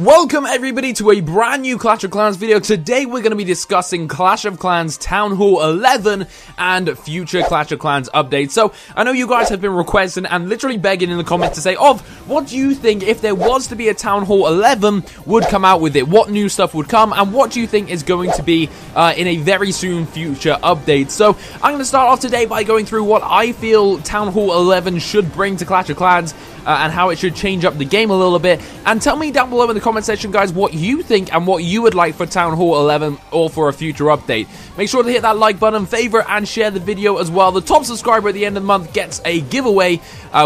Welcome everybody to a brand new Clash of Clans video. Today we're going to be discussing Clash of Clans Town Hall 11 and future Clash of Clans updates. So I know you guys have been requesting and literally begging in the comments to say, what do you think if there was to be a Town Hall 11 would come out with it? What new stuff would come and what do you think is going to be in a very soon future update? So I'm going to start off today by going through what I feel Town Hall 11 should bring to Clash of Clans and how it should change up the game a little bit. And tell me down below in the comment section, guys, what you think and what you would like for Town Hall 11 or for a future update. Make sure to hit that like button, favorite, and share the video as well. The top subscriber at the end of the month gets a giveaway,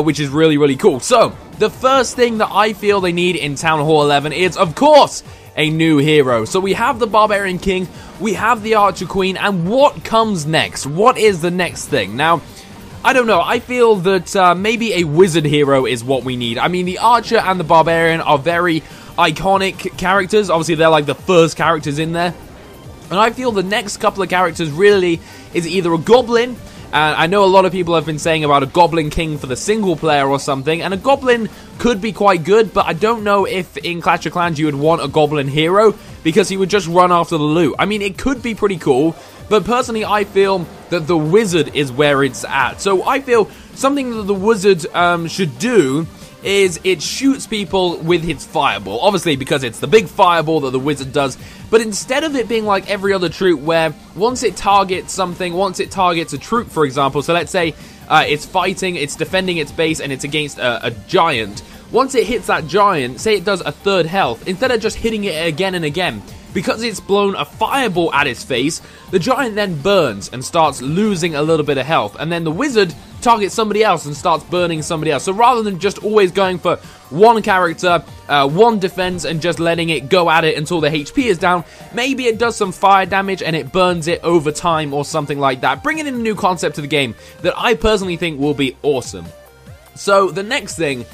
which is really, really cool. So, the first thing that I feel they need in Town Hall 11 is, of course, a new hero. So we have the Barbarian King, we have the Archer Queen, and what comes next? What is the next thing? Now, I don't know, I feel that maybe a wizard hero is what we need. I mean, the Archer and the Barbarian are very iconic characters. Obviously, they're like the first characters in there. And I feel the next couple of characters really is either a Goblin. I know a lot of people have been saying about a Goblin King for the single player or something. And a Goblin could be quite good, but I don't know if in Clash of Clans you would want a Goblin hero, because he would just run after the loot. I mean, it could be pretty cool. But personally, I feel that the wizard is where it's at. So I feel something that the wizard should do is it shoots people with its fireball. Obviously, because it's the big fireball that the wizard does. But instead of it being like every other troop where once it targets something, once it targets a troop, for example. So let's say it's fighting, it's defending its base, and it's against a giant. Once it hits that giant, say it does a third health, instead of just hitting it again and again, because it's blown a fireball at its face, the giant then burns and starts losing a little bit of health. And then the wizard targets somebody else and starts burning somebody else. So rather than just always going for one character, one defense, and just letting it go at it until the HP is down, maybe it does some fire damage and it burns it over time or something like that. Bringing in a new concept to the game that I personally think will be awesome. So the next thing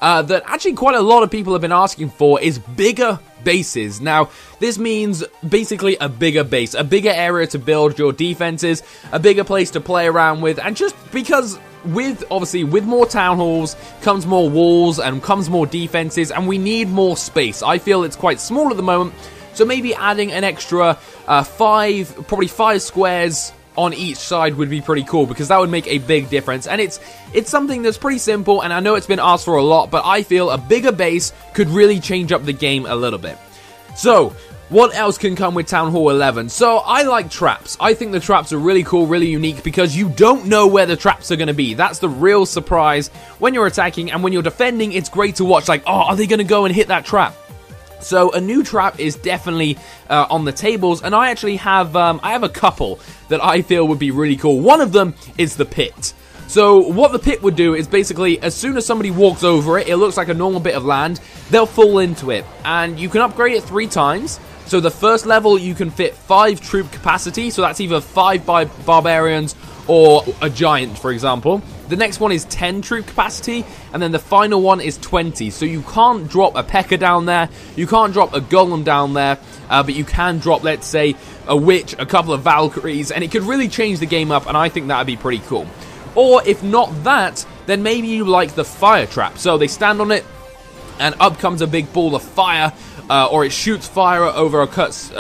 that actually quite a lot of people have been asking for is bigger bases. Now, this means basically a bigger base, a bigger area to build your defenses, a bigger place to play around with, and just because obviously with more town halls comes more walls and comes more defenses, and we need more space. I feel it's quite small at the moment, so maybe adding an extra probably five squares on each side would be pretty cool, because that would make a big difference. And it's something that's pretty simple, and I know it's been asked for a lot, but I feel a bigger base could really change up the game a little bit. So, what else can come with Town Hall 11? So, I like traps. I think the traps are really cool, really unique, because you don't know where the traps are going to be. That's the real surprise when you're attacking, and when you're defending, it's great to watch, like, are they going to go and hit that trap? So a new trap is definitely on the tables, and I actually have a couple that I feel would be really cool. One of them is the pit. So what the pit would do is basically, as soon as somebody walks over it, it looks like a normal bit of land, they'll fall into it. And you can upgrade it 3 times. So the first level you can fit 5 troop capacity, so that's either 5 barbarians or a giant, for example. The next one is 10 troop capacity, and then the final one is 20. So you can't drop a P.E.K.K.A down there, you can't drop a Golem down there, but you can drop, let's say, a Witch, a couple of Valkyries, and it could really change the game up, and I think that would be pretty cool. Or if not that, then maybe you like the fire trap. So they stand on it, and up comes a big ball of fire, or it shoots fire over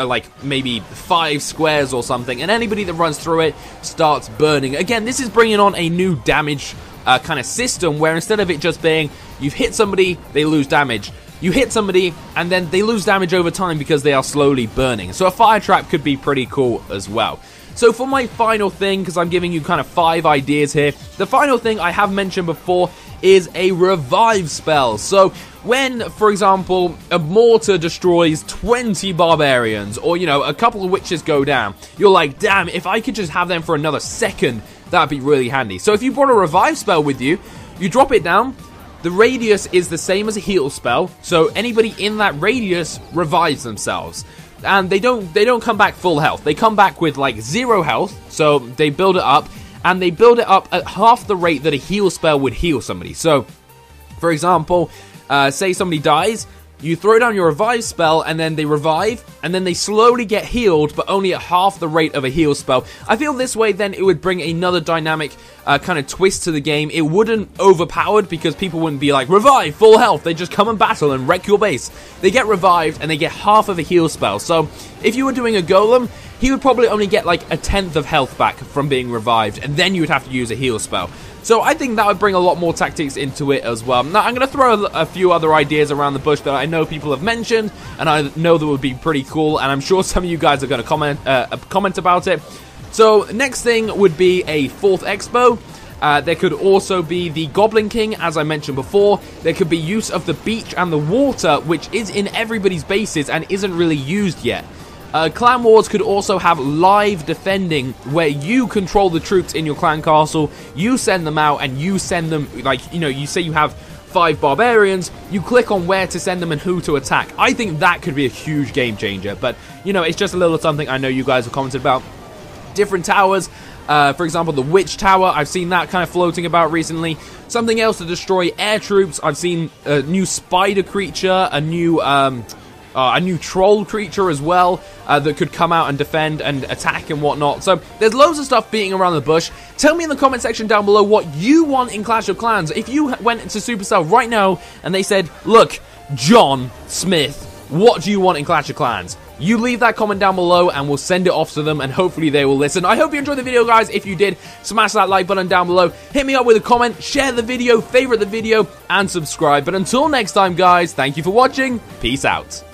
like maybe 5 squares or something, and anybody that runs through it starts burning. Again, this is bringing on a new damage kind of system, where instead of it just being you've hit somebody, they lose damage, you hit somebody and then they lose damage over time because they are slowly burning. So a fire trap could be pretty cool as well. So for my final thing, because I'm giving you kind of 5 ideas here, the final thing I have mentioned before is a revive spell. So when, for example, a mortar destroys 20 barbarians, or, you know, a couple of witches go down, you're like, damn, if I could just have them for another second, that'd be really handy. So if you brought a revive spell with you, you drop it down, the radius is the same as a heal spell, so anybody in that radius revives themselves. And they don't come back full health. They come back with like 0 health, so they build it up, and they build it up at half the rate that a heal spell would heal somebody. So, for example, say somebody dies, you throw down your revive spell, and then they revive, and then they slowly get healed, but only at half the rate of a heal spell. I feel this way, then, it would bring another dynamic kind of twist to the game. It wouldn't overpowered, because people wouldn't be like, revive, full health. They just come and battle and wreck your base. They get revived, and they get half of a heal spell. So, if you were doing a golem, he would probably only get like a 10th of health back from being revived, and then you would have to use a heal spell. So I think that would bring a lot more tactics into it as well. Now, I'm going to throw a few other ideas around the bush that I know people have mentioned, and I know that would be pretty cool, and I'm sure some of you guys are going to comment about it. So, next thing would be a 4th expo. There could also be the Goblin King, as I mentioned before. There could be use of the beach and the water, which is in everybody's bases and isn't really used yet. Clan Wars could also have live defending, where you control the troops in your clan castle, you send them out, and you send them, like, you know, you say you have 5 Barbarians, you click on where to send them and who to attack. I think that could be a huge game changer, but, you know, it's just a little something I know you guys have commented about. Different towers, for example, the Witch Tower, I've seen that kind of floating about recently. Something else to destroy air troops, I've seen a new spider creature, a new troll creature as well, that could come out and defend and attack and whatnot. So there's loads of stuff beating around the bush. Tell me in the comment section down below what you want in Clash of Clans. If you went to Supercell right now and they said, look, John Smith, what do you want in Clash of Clans? You leave that comment down below and we'll send it off to them, and hopefully they will listen. I hope you enjoyed the video, guys. If you did, smash that like button down below. Hit me up with a comment, share the video, favorite the video, and subscribe. But until next time, guys, thank you for watching. Peace out.